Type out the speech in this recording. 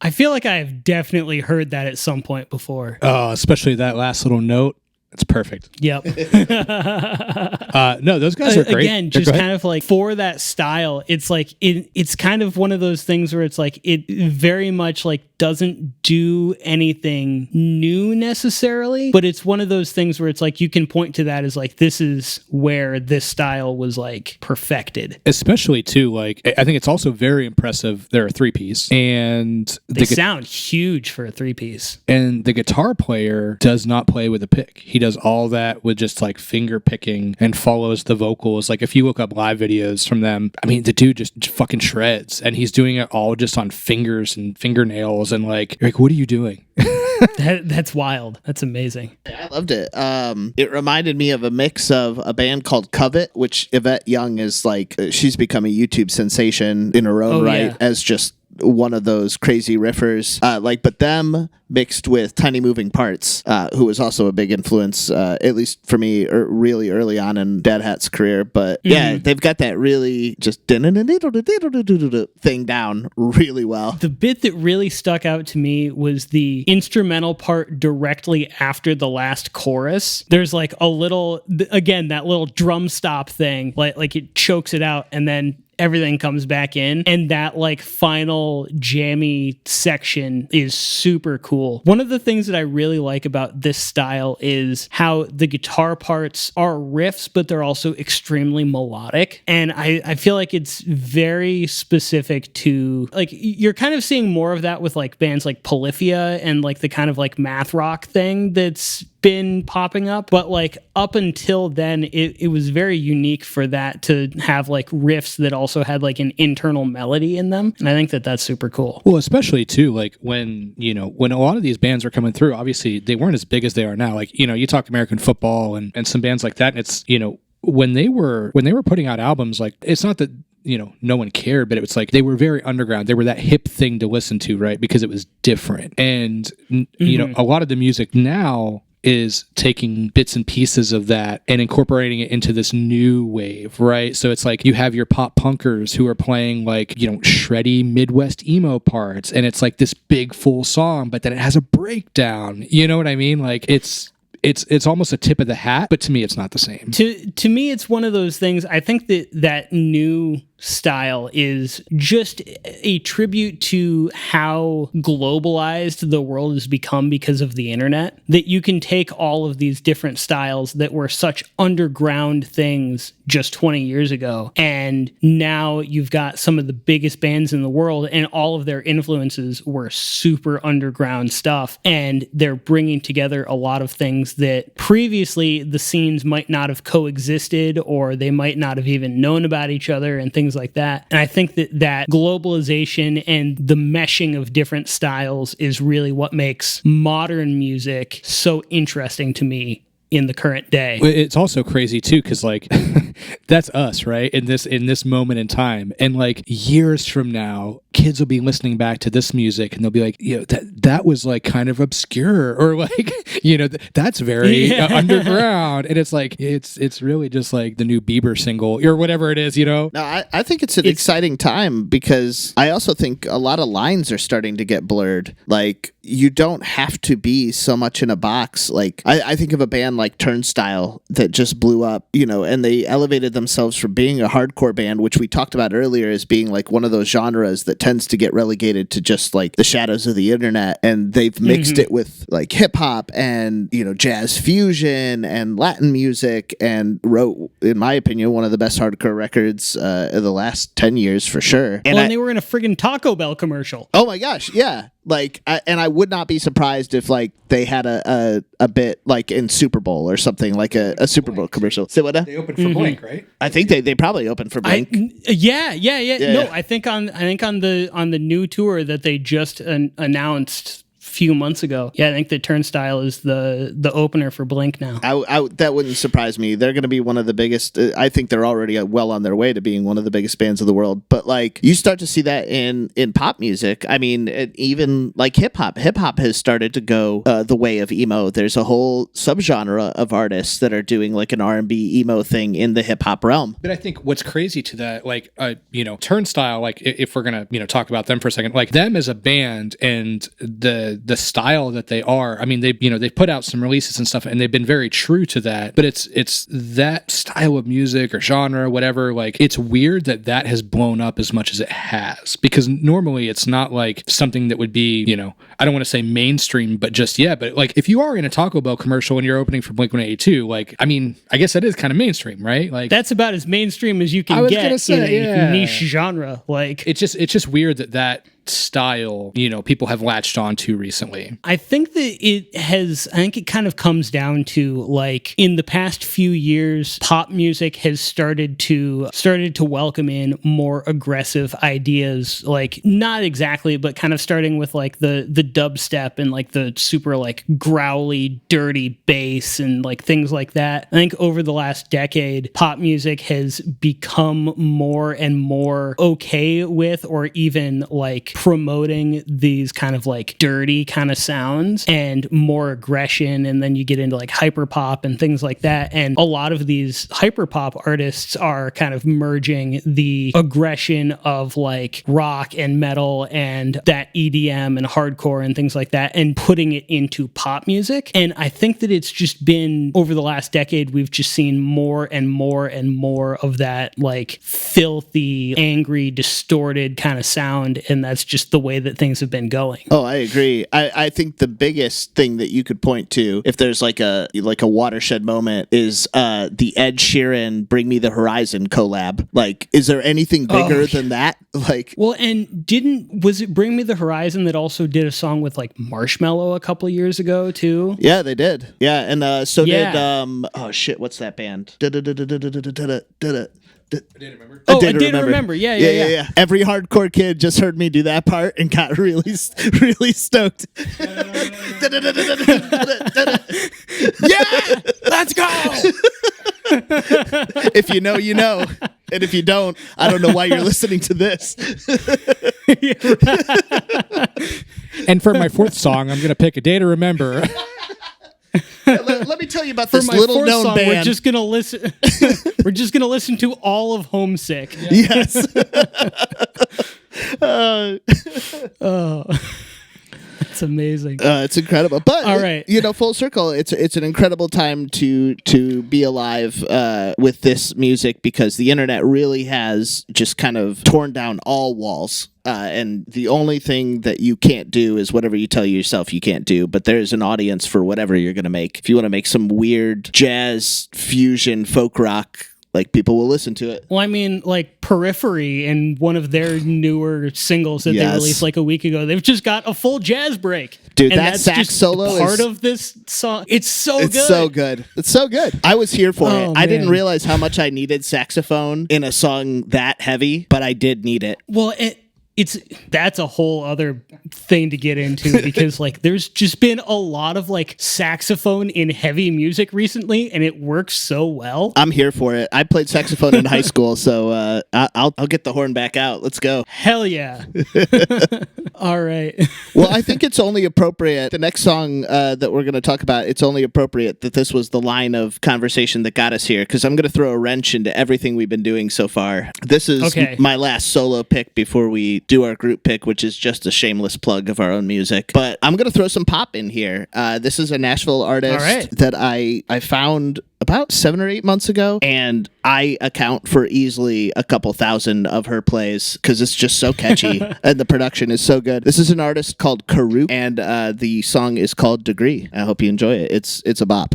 I feel like I've definitely heard that at some point before. Oh, especially that last little note. It's perfect. Yep. No, those guys are great. Again, just kind of like for that style, it's like it's kind of one of those things where it's like it very much like doesn't do anything new necessarily, but it's one of those things where it's like you can point to that as like this is where this style was like perfected. Especially too, like I think it's also very impressive. They're a 3-piece, and they sound huge for a 3-piece. And the guitar player does not play with a pick. He does all that with just like finger picking and follows the vocals. Like if you look up live videos from them, I mean, the dude just fucking shreds, and he's doing it all just on fingers and fingernails, and like, you're like, what are you doing? That's wild. That's amazing. I loved it. It reminded me of a mix of a band called Covet, which Yvette Young is like, she's become a YouTube sensation in her own right, as just one of those crazy riffers, but them mixed with Tiny Moving Parts, who was also a big influence, at least for me, really early on in Dead Hat's career. But yeah, they've got that really just thing down really well. The bit that really stuck out to me was the instrumental part directly after the last chorus. There's like a little, again, that little drum stop thing, like it chokes it out, and then everything comes back in, and that like final jammy section is super cool. One of the things that I really like about this style is how the guitar parts are riffs, but they're also extremely melodic, and I feel like it's very specific to, like, you're kind of seeing more of that with like bands like Polyphia and like the kind of like math rock thing that's been popping up, but like up until then it was very unique for that to have like riffs that also had like an internal melody in them, and I think that that's super cool. Well, especially too, like when a lot of these bands are coming through, obviously they weren't as big as they are now. Like, you talk American Football and some bands like that, and it's, when they were putting out albums, like, it's not that no one cared, but it was like they were very underground. They were that hip thing to listen to, right? Because it was different. And a lot of the music now is taking bits and pieces of that and incorporating it into this new wave, right? So it's like you have your pop punkers who are playing like, shreddy Midwest emo parts, and it's like this big full song, but then it has a breakdown. You know what I mean? Like it's almost a tip of the hat, but to me it's not the same. To me it's one of those things. I think that new style is just a tribute to how globalized the world has become because of the internet, that you can take all of these different styles that were such underground things just 20 years ago, and now you've got some of the biggest bands in the world, and all of their influences were super underground stuff, and they're bringing together a lot of things that previously the scenes might not have coexisted, or they might not have even known about each other, and things like that. And I think that globalization and the meshing of different styles is really what makes modern music so interesting to me in the current day. It's also crazy too, because like that's us, right? In this moment in time, and like years from now, kids will be listening back to this music and they'll be like, that was like kind of obscure, or like that's very underground, and it's like it's really just like the new Bieber single or whatever it is. No, I think it's an exciting time, because I also think a lot of lines are starting to get blurred. Like, you don't have to be so much in a box. Like, I think of a band like Turnstile that just blew up, and they elevated themselves from being a hardcore band, which we talked about earlier as being like one of those genres that tends to get relegated to just like the shadows of the internet, and they've mixed it with like hip hop and jazz fusion and Latin music, and wrote, in my opinion, one of the best hardcore records of the last 10 years for sure. And they were in a friggin' Taco Bell commercial. Oh my gosh, yeah. Like, I would not be surprised if like they had a bit like in Super Bowl or something, like a Super Bowl commercial. So what? They opened for Blink, right? I think they probably opened for Blink. Yeah. No, I think on the new tour that they just announced few months ago. Yeah, I think the Turnstile is the opener for Blink now. That wouldn't surprise me. They're going to be one of the biggest. I think they're already well on their way to being one of the biggest bands of the world. But like, you start to see that in pop music. I mean, even like hip hop. Hip hop has started to go the way of emo. There's a whole subgenre of artists that are doing like an R&B emo thing in the hip hop realm. But I think what's crazy to that, like, Turnstile, like, if we're gonna talk about them for a second, like them as a band and the style that they are. I mean, they put out some releases and stuff, and they've been very true to that. But it's that style of music or genre, whatever. Like, it's weird that has blown up as much as it has, because normally it's not like something that would be, I don't want to say mainstream, but just but like if you are in a Taco Bell commercial and you're opening for Blink-182, like, I mean, I guess that is kind of mainstream, right? Like, that's about as mainstream as you can get in a niche genre. Like, it's just weird that style, people have latched on to recently. I think that I think it kind of comes down to, like, in the past few years, pop music has started to welcome in more aggressive ideas, like, not exactly, but kind of starting with like the dubstep and like the super like growly, dirty bass and like things like that. I think over the last decade, pop music has become more and more okay with, or even like promoting these kind of like dirty kind of sounds and more aggression, and then you get into like hyperpop and things like that. And a lot of these hyperpop artists are kind of merging the aggression of like rock and metal and that EDM and hardcore and things like that, and putting it into pop music. And I think that it's just been, over the last decade, we've just seen more and more and more of that like filthy, angry, distorted kind of sound, and that's just the way that things have been going. Oh, I agree. I think the biggest thing that you could point to, if there's like a watershed moment, is the Ed Sheeran "Bring Me the Horizon" collab. Like, is there anything bigger than that? Like, well, and was it "Bring Me the Horizon" that also did a song with like Marshmello a couple of years ago too? Yeah, they did. Yeah, and so did oh shit, what's that band? A Day to Remember. Yeah. Every hardcore kid just heard me do that part and got really stoked. Yeah, let's go. If you know, you know. And if you don't, I don't know why you're listening to this. And for my fourth song, I'm going to pick A Day to Remember. Let me tell you about this little known song, band. We're just gonna listen. We're just gonna listen to all of Homesick. Yes. It's amazing. It's incredible. But all right, full circle. It's an incredible time to be alive with this music, because the internet really has just kind of torn down all walls. And the only thing that you can't do is whatever you tell yourself you can't do. But there's an audience for whatever you're going to make. If you want to make some weird jazz, fusion, folk rock, like, people will listen to it. Well, I mean, like Periphery and one of their newer singles that they released like a week ago, they've just got a full jazz break. Dude, and that that's sax just solo part of this song. It's so good. It's so good. I was here for it. I didn't man. realize how much I needed saxophone in a song that heavy, but I did need it. Well, that's a whole other thing to get into, because like there's just been a lot of like saxophone in heavy music recently, and it works so well. I'm here for it. I played saxophone in high school, so I'll get the horn back out. Let's go. Hell yeah. All right. Well, I think it's only appropriate. The next song that we're going to talk about, it's only appropriate that this was the line of conversation that got us here, because I'm going to throw a wrench into everything we've been doing so far. This is my last solo pick before we do our group pick, which is just a shameless plug of our own music. But I'm going to throw some pop in here. This is a Nashville artist that I found about 7 or 8 months ago, and I account for easily a couple thousand of her plays because it's just so catchy and the production is so good. This is an artist called Karuk, and the song is called Degree. I hope you enjoy it. It's a bop.